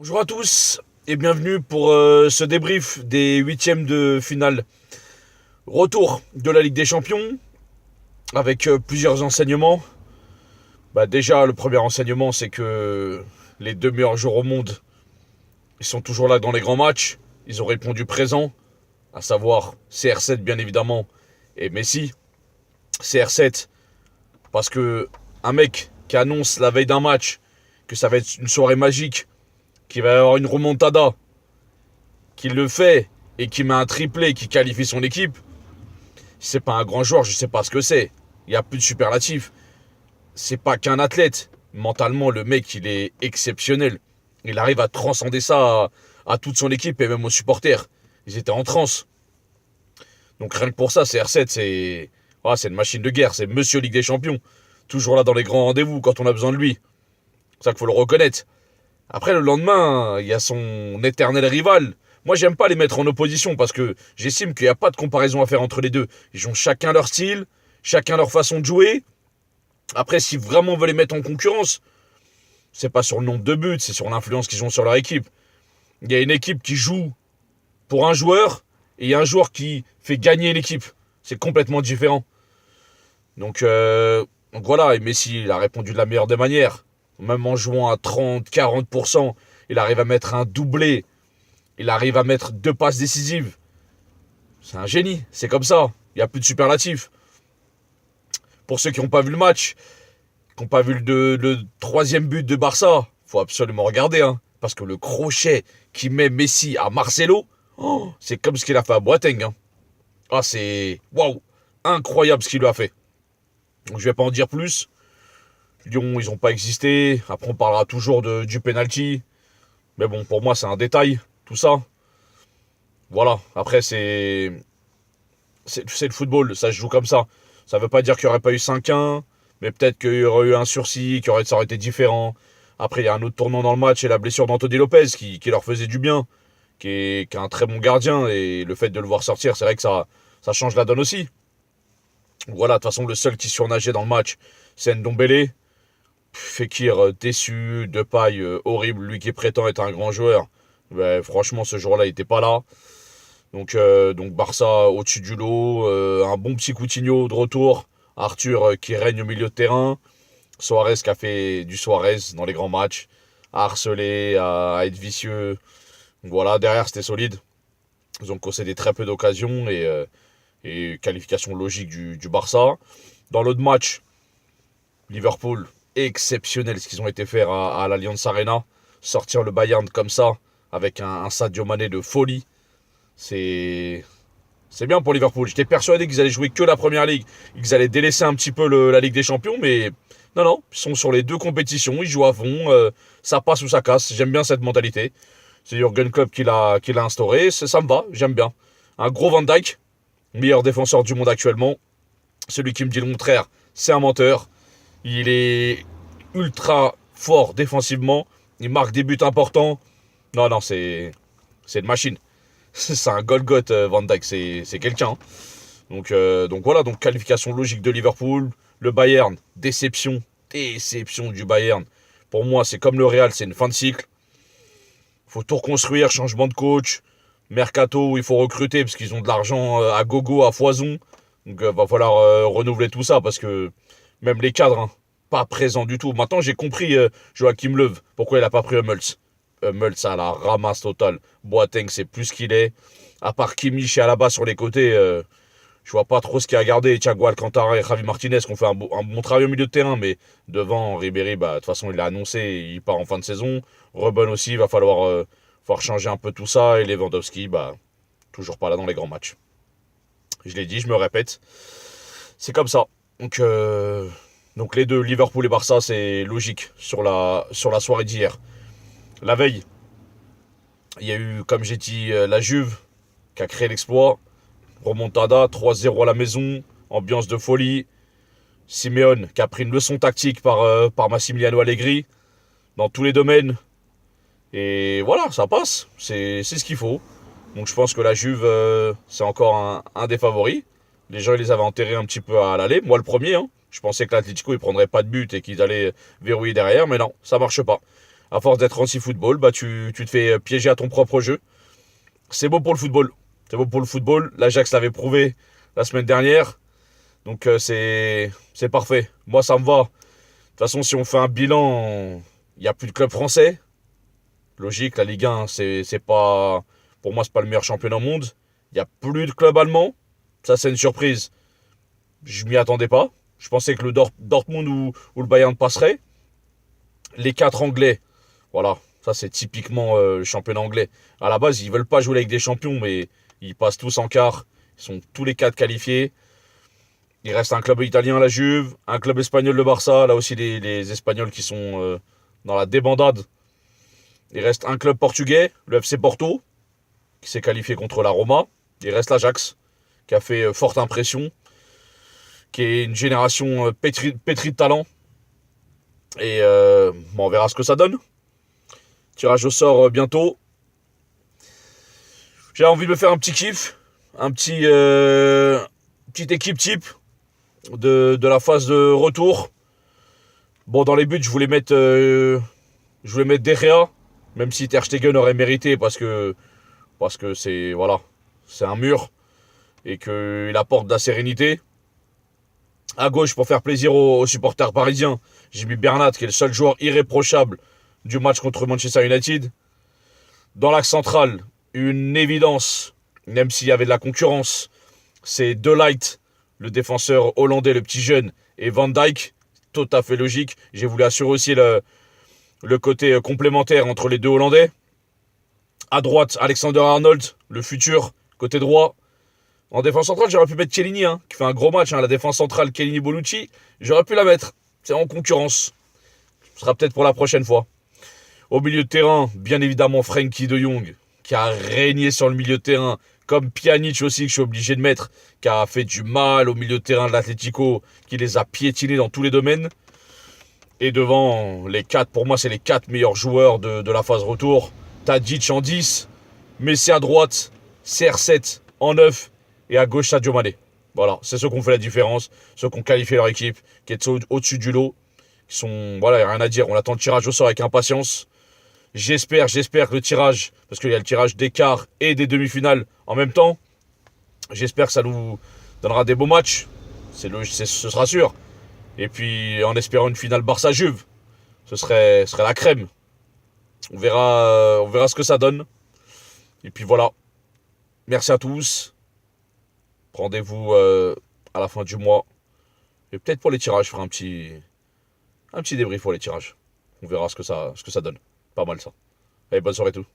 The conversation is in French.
Bonjour à tous et bienvenue pour ce débrief des huitièmes de finale. Retour de la Ligue des Champions avec plusieurs enseignements. Déjà, le premier enseignement, c'est que les deux meilleurs joueurs au monde, ils sont toujours là dans les grands matchs. Ils ont répondu présent, à savoir CR7 bien évidemment et Messi. CR7 parce que un mec qui annonce la veille d'un match que ça va être une soirée magique, qu'il va y avoir une remontada, qui le fait et qui met un triplé, qui qualifie son équipe, c'est pas un grand joueur, je sais pas ce que c'est. Il n'y a plus de superlatif. C'est pas qu'un athlète. Mentalement, le mec, il est exceptionnel. Il arrive à transcender ça à toute son équipe et même aux supporters. Ils étaient en transe. Donc rien que pour ça, CR7, c'est une machine de guerre. C'est Monsieur Ligue des Champions. Toujours là dans les grands rendez-vous quand on a besoin de lui. C'est ça qu'il faut le reconnaître. Après, le lendemain, il y a son éternel rival. Moi, j'aime pas les mettre en opposition parce que j'estime qu'il n'y a pas de comparaison à faire entre les deux. Ils ont chacun leur style, chacun leur façon de jouer. Après, si vraiment on veut les mettre en concurrence, c'est pas sur le nombre de buts, c'est sur l'influence qu'ils ont sur leur équipe. Il y a une équipe qui joue pour un joueur et il y a un joueur qui fait gagner l'équipe. C'est complètement différent. Donc voilà, et Messi, il a répondu de la meilleure des manières. Même en jouant à 30-40%, il arrive à mettre un doublé. Il arrive à mettre deux passes décisives. C'est un génie, c'est comme ça. Il n'y a plus de superlatif. Pour ceux qui n'ont pas vu le match, qui n'ont pas vu le troisième but de Barça, faut absolument regarder. Parce que le crochet qui met Messi à Marcelo, c'est comme ce qu'il a fait à Boateng. C'est waouh, incroyable ce qu'il lui a fait. Donc je vais pas en dire plus. Lyon, ils n'ont pas existé. Après, on parlera toujours du penalty. Mais bon, pour moi, c'est un détail, tout ça. Voilà. Après, c'est le football, ça se joue comme ça. Ça veut pas dire qu'il n'y aurait pas eu 5-1, mais peut-être qu'il y aurait eu un sursis, ça aurait été différent. Après, il y a un autre tournant dans le match et la blessure d'Anthony Lopez qui leur faisait du bien, qui est un très bon gardien. Et le fait de le voir sortir, c'est vrai que ça change la donne aussi. Voilà, de toute façon, le seul qui surnageait dans le match, c'est Ndombele. Fekir déçu, Depay horrible, lui qui prétend être un grand joueur. Franchement, ce jour-là, il n'était pas là. Donc Barça au-dessus du lot, un bon petit Coutinho de retour, Arthur qui règne au milieu de terrain, Suarez qui a fait du Suarez dans les grands matchs, à harceler, à être vicieux. Donc voilà, derrière c'était solide. Ils ont concédé très peu d'occasions et qualification logique du Barça. Dans l'autre match, Liverpool, exceptionnel ce qu'ils ont été faire à l'Allianz Arena. Sortir le Bayern comme ça, avec un Sadio Mané de folie. C'est bien pour Liverpool. J'étais persuadé qu'ils allaient jouer que la Première Ligue, qu'ils allaient délaisser un petit peu la Ligue des Champions, mais non, ils sont sur les deux compétitions, ils jouent à fond, ça passe ou ça casse. J'aime bien cette mentalité. C'est Jürgen Klopp qui l'a instauré, ça me va, j'aime bien. Un gros Van Dijk, meilleur défenseur du monde actuellement. Celui qui me dit le contraire, c'est un menteur. Il est ultra fort défensivement, il marque des buts importants. Non, c'est une machine. C'est un Golgoth Van Dijk, c'est quelqu'un. Donc voilà, donc qualification logique de Liverpool. Le Bayern, déception du Bayern. Pour moi, c'est comme le Real, c'est une fin de cycle. Faut tout reconstruire, changement de coach, mercato où il faut recruter parce qu'ils ont de l'argent à gogo, à foison. Donc va falloir renouveler tout ça parce que même les cadres, pas présents du tout. Maintenant, j'ai compris Joachim Löw, pourquoi il a pas pris Hummels. Hummels, ça la ramasse totale. Boateng, c'est plus qu'il est. À part Kimmich et Alaba sur les côtés, je vois pas trop ce qu'il y a à garder. Thiago Alcantara et Javi Martinez qui ont fait un bon travail au milieu de terrain, mais devant, Ribéry, de toute façon, il l'a annoncé, il part en fin de saison. Robben aussi, il va falloir changer un peu tout ça. Et Lewandowski, toujours pas là dans les grands matchs. Je l'ai dit, je me répète. C'est comme ça. Donc les deux, Liverpool et Barça, c'est logique sur la soirée d'hier. La veille, il y a eu, comme j'ai dit, la Juve qui a créé l'exploit. Remontada, 3-0 à la maison, ambiance de folie. Simeone qui a pris une leçon tactique par Massimiliano Allegri dans tous les domaines. Et voilà, ça passe. C'est ce qu'il faut. Donc je pense que la Juve, c'est encore un des favoris. Les gens, ils les avaient enterrés un petit peu à l'aller. Moi, le premier. Je pensais que l'Atlético, ils prendraient pas de but et qu'ils allaient verrouiller derrière. Mais non, ça marche pas. À force d'être anti-football, bah tu te fais piéger à ton propre jeu. C'est beau pour le football. C'est beau pour le football. L'Ajax l'avait prouvé la semaine dernière. Donc c'est parfait. Moi, ça me va. De toute façon, si on fait un bilan, il n'y a plus de club français. Logique, la Ligue 1, c'est pas. Pour moi, c'est pas le meilleur championnat au monde. Il n'y a plus de club allemand. Ça, c'est une surprise. Je m'y attendais pas. Je pensais que le Dortmund ou le Bayern passerait. Les 4 anglais, voilà. Ça, c'est typiquement le championnat anglais. À la base, ils veulent pas jouer avec des champions, mais ils passent tous en quart. Ils sont tous les 4 qualifiés. Il reste un club italien, la Juve, un club espagnol, le Barça. Là aussi, les Espagnols qui sont dans la débandade. Il reste un club portugais, le FC Porto, qui s'est qualifié contre la Roma. Il reste l'Ajax, qui a fait forte impression, qui est une génération pétrie de talent. Et bon, on verra ce que ça donne. Tirage au sort bientôt. J'ai envie de me faire un petit kiff, un petite équipe type de la phase de retour. Bon, dans les buts, je voulais mettre De Gea, même si Ter Stegen aurait mérité parce que c'est voilà, c'est un mur et qu'il apporte de la sérénité. À gauche, pour faire plaisir aux supporters parisiens, j'ai mis Bernat, qui est le seul joueur irréprochable du match contre Manchester United. Dans l'axe central, une évidence, même s'il y avait de la concurrence, c'est De Ligt, le défenseur hollandais, le petit jeune, et Van Dijk, tout à fait logique. J'ai voulu assurer aussi le côté complémentaire entre les deux Hollandais. À droite, Alexander-Arnold, le futur, côté droit. En défense centrale, j'aurais pu mettre Chiellini, qui fait un gros match. La défense centrale, Chiellini-Bonucci, j'aurais pu la mettre. C'est en concurrence. Ce sera peut-être pour la prochaine fois. Au milieu de terrain, bien évidemment, Frenkie de Jong, qui a régné sur le milieu de terrain. Comme Pjanic aussi, que je suis obligé de mettre, qui a fait du mal au milieu de terrain de l'Atlético, qui les a piétinés dans tous les domaines. Et devant, les 4, pour moi, c'est les 4 meilleurs joueurs de la phase retour. Tadic en 10, Messi à droite, CR7 en 9, et à gauche, Sadio Mané. Voilà, c'est ceux qui ont fait la différence, ceux qui ont qualifié leur équipe, qui est au-dessus du lot. Qui sont, voilà, il n'y a rien à dire. On attend le tirage au sort avec impatience. J'espère que le tirage, parce qu'il y a le tirage des quarts et des demi-finales en même temps, j'espère que ça nous donnera des beaux matchs. Ce sera sûr. Et puis, en espérant une finale Barça-Juve, ce serait la crème. On verra ce que ça donne. Et puis voilà. Merci à tous. Rendez-vous à la fin du mois. Et peut-être pour les tirages, je ferai un petit débrief pour les tirages. On verra ce que ça donne. Pas mal ça. Allez, bonne soirée à tous.